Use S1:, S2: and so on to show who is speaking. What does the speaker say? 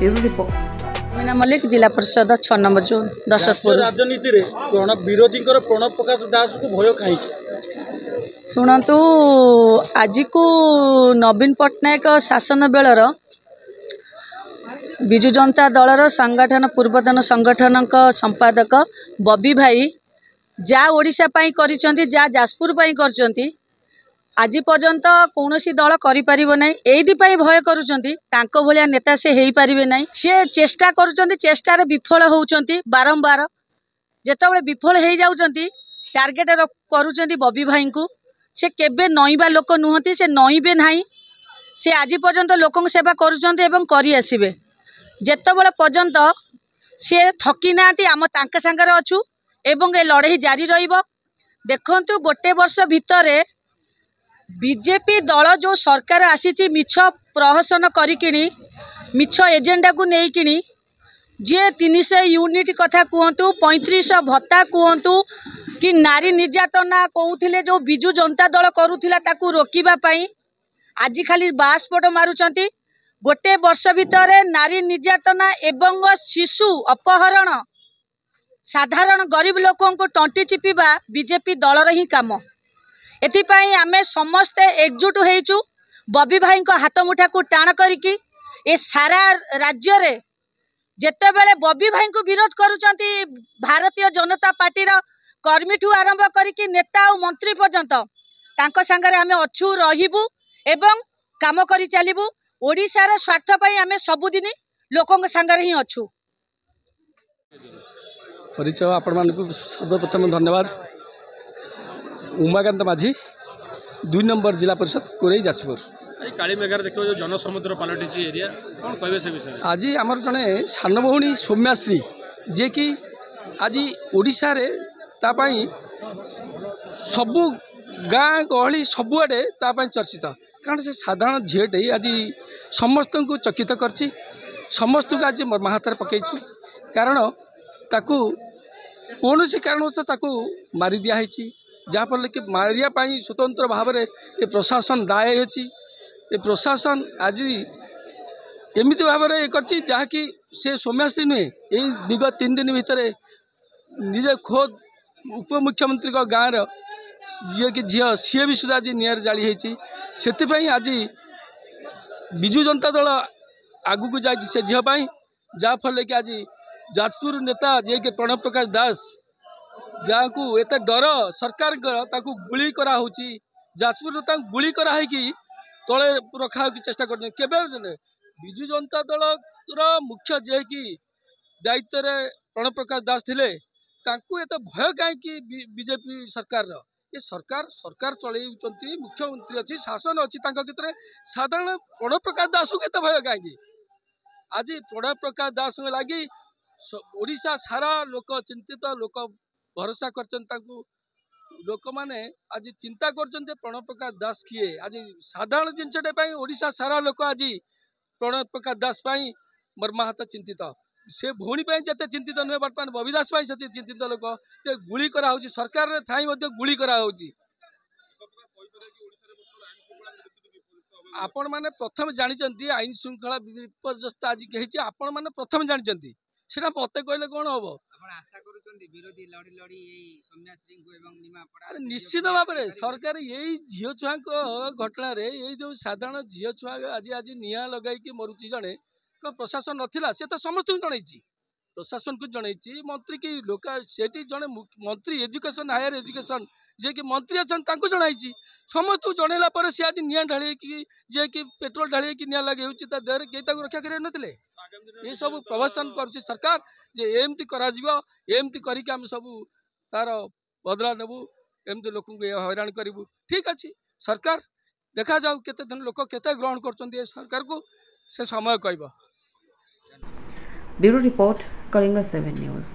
S1: Bureau report.
S2: Meena Mallik, जिला परिषद 6 number zone Dasharathpur.
S3: राजनीति रे विरोधी प्रणव प्रकाश दास को भय कहीं
S2: शुणु आज को नवीन पट्टनायक शासन बेलर विजु जनता दलर संगठन पूर्वतन संगठन संपादक बबी भाई जा ओडिशा पाई करिसेंती, जा जाजपुर पाई करचंती, आज पर्यंत कौन दल करिपारिबो नै। एइदिपाई भय करुचंती, तांको भलिया नेता से हेई पारिबे नै। से चेष्टा करुचंती, चेष्टार विफल होउचंती बारंबार। जेतबेले विफल हेई जाउचंती, टार्गेट करुचंती बबी भाई को। से केबे नईबा लोक नुहंती, से नईबे नाही। से आज पर्यंत लोकन सेवा करुचंती एवं करि आसीबे। जेतबेले पर्यंत से थकी नांती, आम तांके संगे अछु एवं ए लड़ाई जारी रहिबो। देखंतु गोटे वर्ष भितरे बीजेपी दल जो सरकार आसी मिछ प्रहसन करिकिनी, मिछ एजेंडा को नेइकिनी, जे 300 यूनिट कथा कहतु, 3500 भत्ता कहतु कि नारी निर्यातना कहूथिले, जो बिजु जनता दल करुथिला ताकू रोकिबा पई आज खाली बास्फोट मारुचंती। गोटे वर्ष भितरे नारी निर्यातना एवं शिशु अपहरण, साधारण गरीब लोकों को टंटी चिपिबा बीजेपी दलर ही काम। एथिपाई आमे समस्ते एकजुट होइचु बबी भाई को हाथ मुठा को टाण करिकी ए सारा राज्य रे जेतेबेले बबी भाई को विरोध करुचंती भारतीय जनता पार्टी रा कर्मी ठू आरंभ करिकी नेता और मंत्री पर्यंत तांको संगे आमे अछु रहिबु एवं काम करि चलिबु। ओडिशा रा स्वार्थ पई आमे सबुदिन लोकों संगे ही अछु।
S4: परिचय आपण मानकु सर्वप्रथम धन्यवाद। उमाकांत माझी, 2 नंबर जिला परिषद कोरई जाजपुर।
S3: काली मेघार देखो जो जनसमुद्र पलटि एरिया कौन कहबे से विषय?
S4: आज आमर जने सान भौणी सौम्याश्री जे कि आज ओडिशा रे ता पई सबु गाँ गहली सबुआडे ता पई चर्चित। कारण से साधारण झीटे आज समस्त को चकित करछि, समस्त को आज मर्माहतार पकईछि। कारण ताकू कौन सी कारण ताकू मारी दिया है, जहाँफल कि मारिया स्वतंत्र भाव में ये प्रशासन दाय होची। ये प्रशासन आज एमती भाव में जहाँकि से सौम्याश्री नुहे यही विगत 3 दिन भितर निजे खोद उपमुख्यमंत्री गाँव जी कि झील सी भी सुधा आज निआर जाली होती। आज विजु जनता दल आगू जाइए से झील जहाँफल कि आज जाजपुर नेता जे कि प्रणव प्रकाश दास जहाँ को एत डर सरकार गुली करा होची, जाजपुर नेता गुली करा है कि तले रखा चेष्टा कर विजु जनता दल मुख्य जे कि दायित्व रे प्रणव प्रकाश दास थिले, तांकू एत भय कहीं बीजेपी सरकार ये सरकार चलती मुख्यमंत्री अच्छी शासन अच्छी साधारण प्रणव प्रकाश दास को एत भय कहीं। आज प्रणव प्रकाश दास लगी ओडिशा सारा लोक चिंतित, लोक भरोसा कर लोक माने आज चिंता कर प्रणव प्रकाश दास किए। आज साधारण जिनटे ओडिशा सारा लोक आज प्रणव प्रकाश दास मर्माहत चिंतित। से भौणी जिते चिंतित नुहे, बर्तमान बबी दास से चिंतित लोक गुली करा सरकार थाई गुली करा आपण माने प्रथम जानी आईन श्रृंखला विपर्यस्त आज कही आपण माने प्रथम जानी सेटा मत कहले कौन हम? निश्चित भाव में सरकार यही झील छुआ घटना रे यही जो साधारण झील छुआ आज निआ लगे मरुची जड़े प्रशासन नाला सी तो समस्त जनई प्रशासन को जनई मंत्री की लोक से जड़े मंत्री एजुकेशन हायर एजुकेशन जे कि मंत्री अच्छा जनई समस्त जनइला सी आज निआ ढाई जे कि पेट्रोल ढाई कि निआ लगे देहर कई रक्षा कर नथिले। ये सब प्रवचन कर सरकार जे एमती एमती करके आम सब तार बदला नेबू, एमती लोक हैरान करूँ। ठीक अच्छे सरकार देखा जाऊ केते दिन लोक केते ग्रहण कर सरकार को से समय कहब।
S1: Bureau report, Kalinga 7 news.